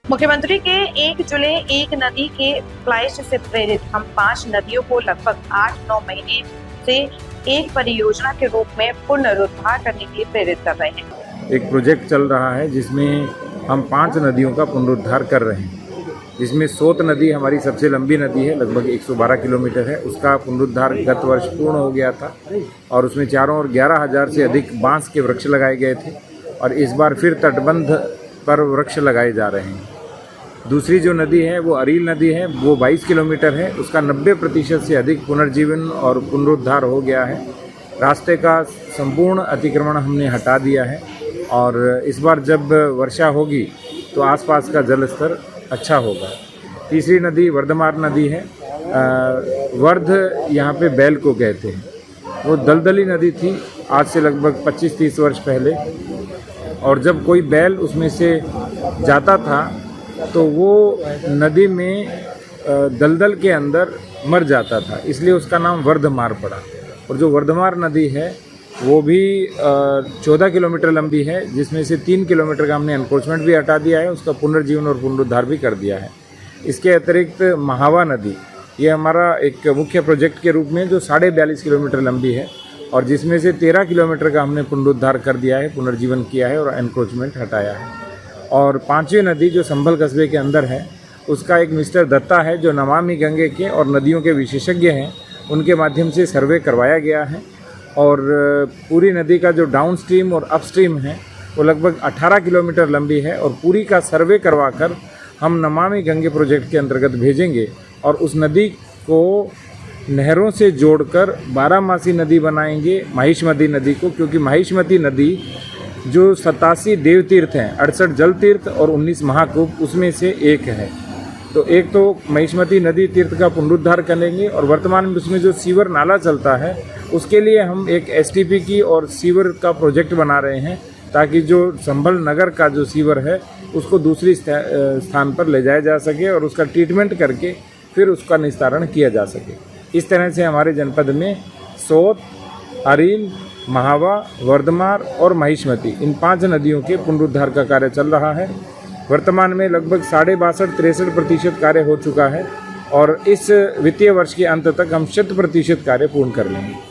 मुख्यमंत्री के 1 जुलाई 1 नदी के फ्लाइश से प्रेरित हम 5 नदियों को लगभग 8-9 महीने से एक परियोजना के रूप में पुनरुद्धार करने के लिए प्रेरित कर रहे हैं। एक प्रोजेक्ट चल रहा है जिसमें हम 5 नदियों का पुनरुद्धार कर रहे हैं, जिसमें सोत नदी हमारी सबसे लंबी नदी है, लगभग 112 किलोमीटर है। उसका पुनरुद्धार गत वर्ष पूर्ण हो गया था और उसमें चारों ओर 11,000 से अधिक बांस के वृक्ष लगाए गए थे और इस बार फिर तटबंध पर वृक्ष लगाए जा रहे हैं। दूसरी जो नदी है वो अरील नदी है, वो 22 किलोमीटर है। उसका 90% से अधिक पुनर्जीवन और पुनरुद्धार हो गया है। रास्ते का संपूर्ण अतिक्रमण हमने हटा दिया है और इस बार जब वर्षा होगी तो आसपास का जल स्तर अच्छा होगा। तीसरी नदी वर्धमार नदी है। वर्ध यहाँ पे बैल को कहते हैं। वो दलदली नदी थी आज से लगभग 25-30 वर्ष पहले, और जब कोई बैल उसमें से जाता था तो वो नदी में दलदल के अंदर मर जाता था, इसलिए उसका नाम वर्धमार पड़ा। और जो वर्धमार नदी है वो भी 14 किलोमीटर लंबी है, जिसमें से 3 किलोमीटर का हमने एनक्रोचमेंट भी हटा दिया है, उसका पुनर्जीवन और पुनरुद्धार भी कर दिया है। इसके अतिरिक्त महावा नदी, ये हमारा एक मुख्य प्रोजेक्ट के रूप में जो 42.5 किलोमीटर लंबी है और जिसमें से 13 किलोमीटर का हमने पुनरुद्धार कर दिया है, पुनर्जीवन किया है और एनक्रोचमेंट हटाया है। और 5वीं नदी जो संभल कस्बे के अंदर है, उसका एक मिस्टर दत्ता है जो नमामि गंगे के और नदियों के विशेषज्ञ हैं, उनके माध्यम से सर्वे करवाया गया है। और पूरी नदी का जो डाउन स्ट्रीम और अपस्ट्रीम है वो लगभग 18 किलोमीटर लंबी है और पूरी का सर्वे करवाकर हम नमामि गंगे प्रोजेक्ट के अंतर्गत भेजेंगे और उस नदी को नहरों से जोड़कर 12मासी नदी बनाएंगे, महिष्मती नदी को, क्योंकि महिष्मती नदी जो 87 देव तीर्थ हैं, 68 जल तीर्थ और 19 महाकूप, उसमें से एक है। तो एक तो महिष्मती नदी तीर्थ का पुनरुद्धार करेंगे और वर्तमान में उसमें जो सीवर नाला चलता है उसके लिए हम एक एसटीपी की और सीवर का प्रोजेक्ट बना रहे हैं, ताकि जो संभल नगर का जो सीवर है उसको दूसरी स्थान पर ले जाया जा सके और उसका ट्रीटमेंट करके फिर उसका निस्तारण किया जा सके। इस तरह से हमारे जनपद में सोत, अरील, महावा, वर्धमार और महिष्मती, इन 5 नदियों के पुनरुद्धार का कार्य चल रहा है। वर्तमान में लगभग 62-63% कार्य हो चुका है और इस वित्तीय वर्ष के अंत तक हम 100% कार्य पूर्ण कर लेंगे।